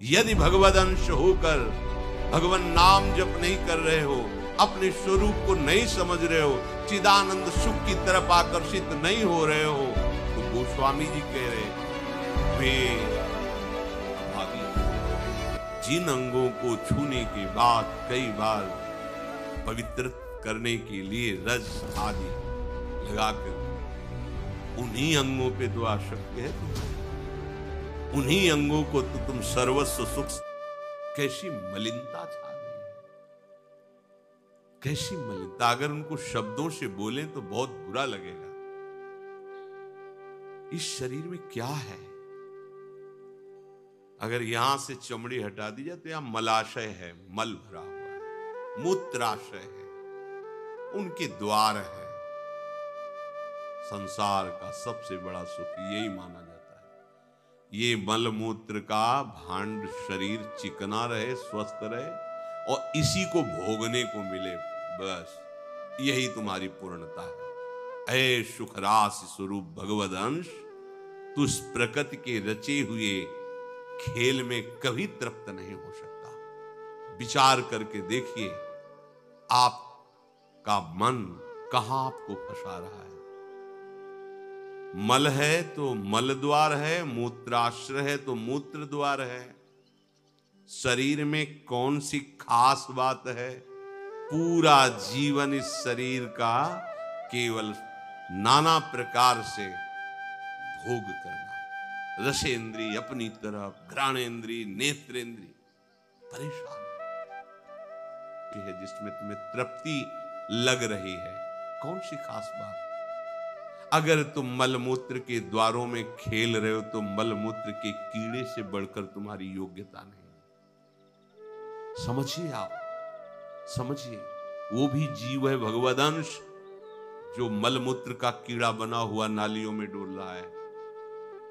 यदि भगवद अंश होकर भगवान नाम जप नहीं कर रहे हो, अपने स्वरूप को नहीं समझ रहे हो, चिदानंद सुख की तरफ आकर्षित नहीं हो रहे हो, तो गोस्वामी जी कह रहे वे अभागी। जिन अंगों को छूने के बाद कई बार पवित्र करने के लिए रज आदि लगाकर उन्हीं अंगों पे तो आसक्ति है तुम्हारी, उन्हीं अंगों को तो तुम सर्वस्व सुख। कैसी मलिनता छा गई है, कैसी मलिनता। अगर उनको शब्दों से बोलें तो बहुत बुरा लगेगा। इस शरीर में क्या है? अगर यहां से चमड़ी हटा दी जाए तो यहां मलाशय है, मल भरा हुआ है, मूत्राशय है, उनके द्वार है। संसार का सबसे बड़ा सुख यही माना जाता है, ये मल मूत्र का भांड शरीर चिकना रहे, स्वस्थ रहे और इसी को भोगने को मिले, बस यही तुम्हारी पूर्णता है। ऐ सुखरास स्वरूप भगवद अंश, तू इस प्रकृति के रचे हुए खेल में कभी तृप्त नहीं हो सकता। विचार करके देखिए आपका मन कहां आपको फंसा रहा है। मल है तो मल द्वार है, मूत्राश्र है तो मूत्र द्वार है। शरीर में कौन सी खास बात है? पूरा जीवन इस शरीर का केवल नाना प्रकार से भोग करना, रसेंद्री अपनी तरफ, घ्राणेंद्री, नेत्रेंद्री, परेशान है जिसमें तुम्हें तृप्ति लग रही है। कौन सी खास बात? अगर तुम मलमूत्र के द्वारों में खेल रहे हो तो मलमूत्र के कीड़े से बढ़कर तुम्हारी योग्यता नहीं। समझिए, आप समझिए, वो भी जीव है भगवदंश, जो मलमूत्र का कीड़ा बना हुआ नालियों में डोल रहा है।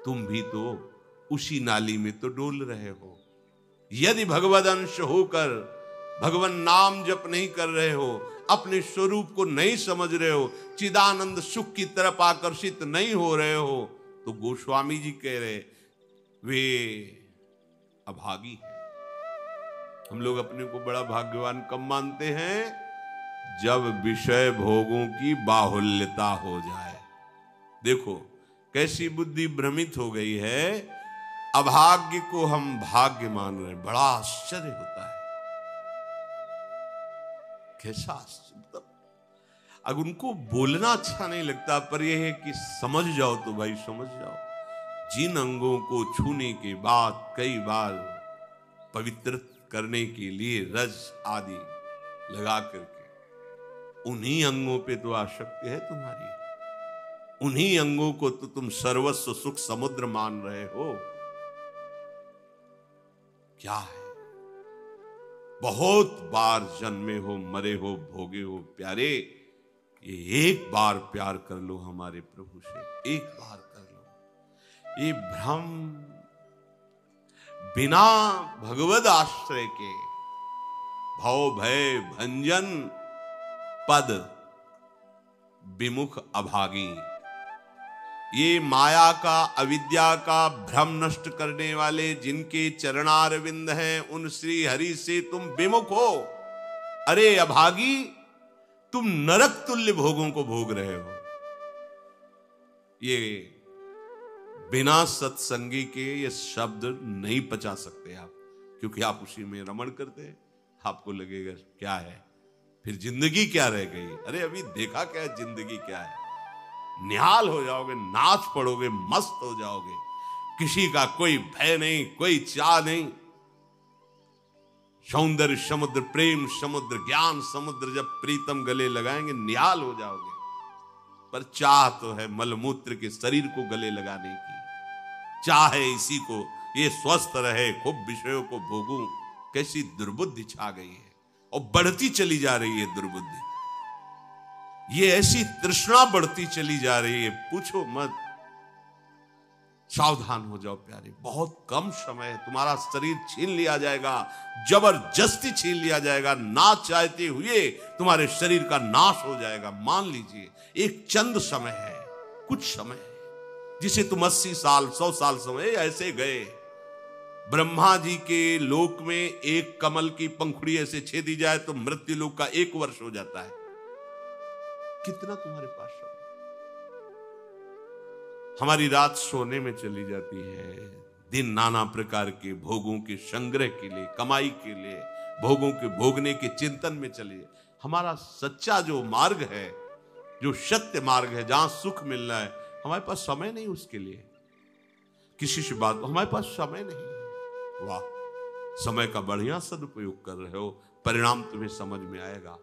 तुम भी तो उसी नाली में तो डोल रहे हो। यदि भगवदंश होकर भगवान नाम जप नहीं कर रहे हो, अपने स्वरूप को नहीं समझ रहे हो, चिदानंद सुख की तरफ आकर्षित नहीं हो रहे हो, तो गोस्वामी जी कह रहे वे अभागी हैं। हम लोग अपने को बड़ा भाग्यवान कब मानते हैं? जब विषय भोगों की बाहुल्यता हो जाए। देखो कैसी बुद्धि भ्रमित हो गई है। अभाग्य को हम भाग्य मान रहे हैं। बड़ा आश्चर्य होता है। कैसा आश्चर्य। अगर उनको बोलना अच्छा नहीं लगता, पर यह है कि समझ जाओ तो भाई समझ जाओ। जिन अंगों को छूने के बाद कई बार पवित्र करने के लिए रज आदि लगा करके उन्हीं अंगों पे तो आसक्ति है तुम्हारी, उन्हीं अंगों को तो तुम सर्वस्व सुख समुद्र मान रहे हो। क्या है? बहुत बार जन्मे हो, मरे हो, भोगे हो प्यारे, ये एक बार प्यार कर लो हमारे प्रभु से, एक बार कर लो। ये भ्रम बिना भगवद आश्रय के भव भय भंजन पद विमुख अभागी, ये माया का, अविद्या का भ्रम नष्ट करने वाले जिनके चरणारविंद हैं, उन श्री हरि से तुम विमुख हो। अरे अभागी, तुम नरक तुल्य भोगों को भोग रहे हो। ये बिना सत्संगी के ये शब्द नहीं पचा सकते आप, क्योंकि आप उसी में रमण करते हैं। आपको लगेगा क्या है, फिर जिंदगी क्या रह गई। अरे अभी देखा क्या है, जिंदगी क्या है। निहाल हो जाओगे, नाच पड़ोगे, मस्त हो जाओगे। किसी का कोई भय नहीं, कोई चाह नहीं। सौंदर्य समुद्र, प्रेम समुद्र, ज्ञान समुद्र जब प्रीतम गले लगाएंगे निहाल हो जाओगे। पर चाह तो है मलमूत्र के शरीर को गले लगाने की, चाह है इसी को, ये स्वस्थ रहे, खूब विषयों को भोगूं। कैसी दुर्बुद्धि छा गई है और बढ़ती चली जा रही है दुर्बुद्धि। ये ऐसी तृष्णा बढ़ती चली जा रही है, पूछो मत। सावधान हो जाओ प्यारे, बहुत कम समय है, तुम्हारा शरीर छीन लिया जाएगा, जबरदस्ती छीन लिया जाएगा, ना चाहते हुए तुम्हारे शरीर का नाश हो जाएगा। मान लीजिए एक चंद समय है, कुछ समय है, जिसे तुम 80 साल 100 साल समय ऐसे गए, ब्रह्मा जी के लोक में एक कमल की पंखुड़ी ऐसे छेदी जाए तो मृत्यु लोक का 1 वर्ष हो जाता है। कितना तुम्हारे पास समय? हमारी रात सोने में चली जाती है, दिन नाना प्रकार के भोगों के संग्रह के लिए, कमाई के लिए, भोगों के भोगने के चिंतन में चले। हमारा सच्चा जो मार्ग है, जो सत्य मार्ग है, जहां सुख मिलना है, हमारे पास समय नहीं उसके लिए। किसी से बात, हमारे पास समय नहीं। वाह, समय का बढ़िया सदुपयोग कर रहे हो, परिणाम तुम्हें समझ में आएगा।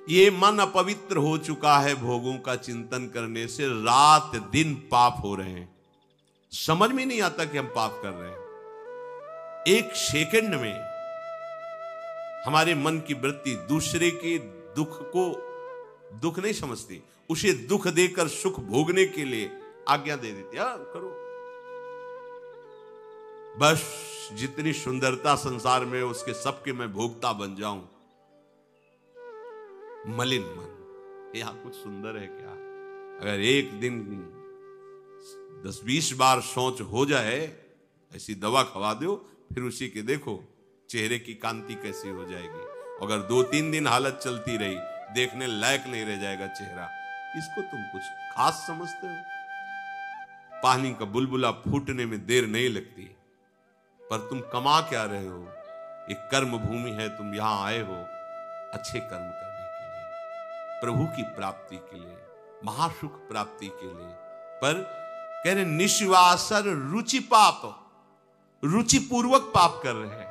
ये मन अपवित्र हो चुका है भोगों का चिंतन करने से, रात दिन पाप हो रहे हैं, समझ में नहीं आता कि हम पाप कर रहे हैं। एक सेकंड में हमारे मन की वृत्ति दूसरे के दुख को दुख नहीं समझती, उसे दुख देकर सुख भोगने के लिए आज्ञा दे देती है, करो। बस जितनी सुंदरता संसार में, उसके सबके मैं भोगता बन जाऊं। मलिन मन, यहां कुछ सुंदर है क्या? अगर एक दिन 10-20 बार सोच हो जाए, ऐसी दवा खवा दो, फिर उसी के देखो चेहरे की कांति कैसी हो जाएगी। अगर 2-3 दिन हालत चलती रही, देखने लायक नहीं रह जाएगा चेहरा। इसको तुम कुछ खास समझते हो? पानी का बुलबुला फूटने में देर नहीं लगती, पर तुम कमा क्या रहे हो? एक कर्म भूमि है, तुम यहां आए हो अच्छे कर्म करने के लिए, प्रभु की प्राप्ति के लिए, महासुख प्राप्ति के लिए। पर कह रहे निश्वासर रुचि पाप, रुचि पूर्वक पाप कर रहे हैं।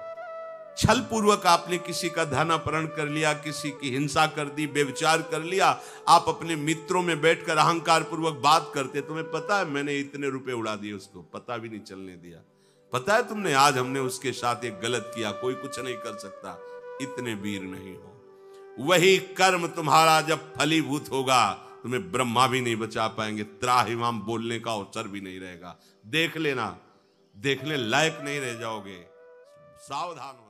छल पूर्वक आपने किसी का धन अपहरण कर लिया, किसी की हिंसा कर दी, व्यभिचार कर लिया। आप अपने मित्रों में बैठकर अहंकार पूर्वक बात करते, तुम्हें पता है मैंने इतने रुपए उड़ा दिए, उसको पता भी नहीं चलने दिया। पता है तुमने आज हमने उसके साथ एक गलत किया, कोई कुछ नहीं कर सकता। इतने वीर नहीं हो। वही कर्म तुम्हारा जब फलीभूत होगा, तुम्हें ब्रह्मा भी नहीं बचा पाएंगे, त्राहिमाम बोलने का अवसर भी नहीं रहेगा। देख लेना, देखने लायक नहीं रह जाओगे। सावधान हो।